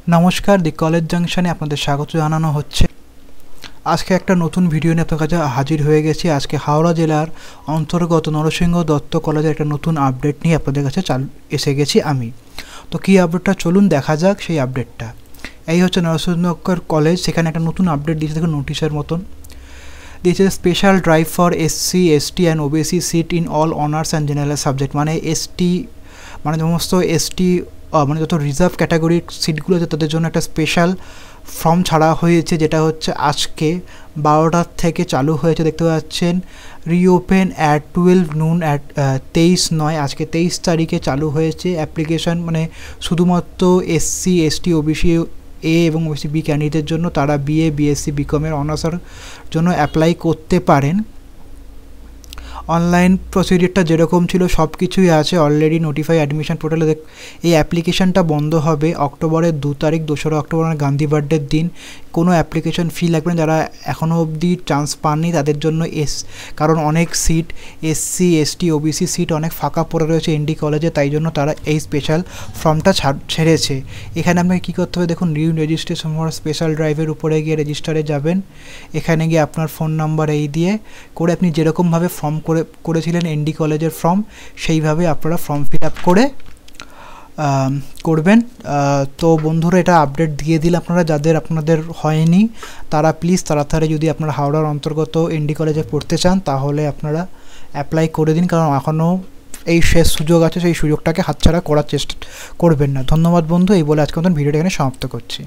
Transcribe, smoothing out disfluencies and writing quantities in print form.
নমস্কার, the college জাংশনে আপনাদের স্বাগত জানানো হচ্ছে। আজকে একটা নতুন ভিডিও নিয়ে আপনার কাছে হাজির হয়ে গেছি। আজকে হাওড়া জেলার অন্তর্গত নরসিংহ দত্ত কলেজের একটা নতুন আপডেট নিয়ে আপনাদের কাছে এসে গেছি আমি। তো কী আপডেটটা চলুন দেখা যাক সেই আপডেটটা। এই হচ্ছে নরসিংহ কলেজ, সেখানে একটা নতুন আপডেট দিয়েছে, দেখুন নোটিশের মতন দিয়েছে। Special drive for SC, ST and OBC seat in all honours and general subject, মানে ST মানে সমস্ত ST মানে যত রিজার্ভ ক্যাটাগরির সিটগুলো আছে তাদের জন্য একটা স্পেশাল ফর্ম ছাড়া হয়েছে, যেটা হচ্ছে আজকে 12টার থেকে চালু হয়েছে। দেখতে পাচ্ছেন রিওপেন অ্যাট 12 noon অ্যাট 23/9, আজকে 23 তারিখে চালু হয়েছে অ্যাপ্লিকেশান। মানে শুধুমাত্র SC, ST, OBC A এবং OBC B ক্যান্ডিডেটের জন্য। তারা BA, BSc, BCom-এর অনার্সের জন্য অ্যাপ্লাই করতে পারেন। অনলাইন প্রসিডিওরটা যেরকম ছিল সব কিছুই আছে অলরেডি নোটিফাই অ্যাডমিশন পোর্টালে। এই অ্যাপ্লিকেশানটা বন্ধ হবে অক্টোবরের 2 তারিখ, 2রা অক্টোবর মানে গান্ধী বার্থডের দিন। কোনো অ্যাপ্লিকেশন ফি লাগবে না। যারা এখনও অবধি চান্স পাননি তাদের জন্য কারণ অনেক seat SC, ST, OBC seat অনেক ফাঁকা পড়ে রয়েছে ND কলেজে, তাই জন্য তারা এই স্পেশাল ফর্মটা ছেড়েছে। এখানে আপনাকে কী করতে হবে দেখুন, নিউ রেজিস্ট্রেশন ফর স্পেশাল ড্রাইভের উপরে গিয়ে রেজিস্টারে যাবেন। এখানে গিয়ে আপনার ফোন নাম্বার এই দিয়ে করে আপনি যেরকমভাবে ফর্ম করেছিলেন ND কলেজের ফর্ম, সেইভাবে আপনারা ফর্ম ফিল আপ করে করবেন। তো বন্ধুরা, এটা আপডেট দিয়ে দিলে আপনারা যাদের আপনাদের হয়নি তারা প্লিজ তাড়াতাড়ি, যদি আপনারা হাওড়ার অন্তর্গত ND কলেজে পড়তে চান তাহলে আপনারা অ্যাপ্লাই করে দিন, কারণ এখনও এই শেষ সুযোগ আছে, সেই সুযোগটাকে হাতছাড়া করার চেষ্টা করবেন না। ধন্যবাদ বন্ধু, এই বলে আজকে মতন ভিডিওটা এখানে সমাপ্ত করছি।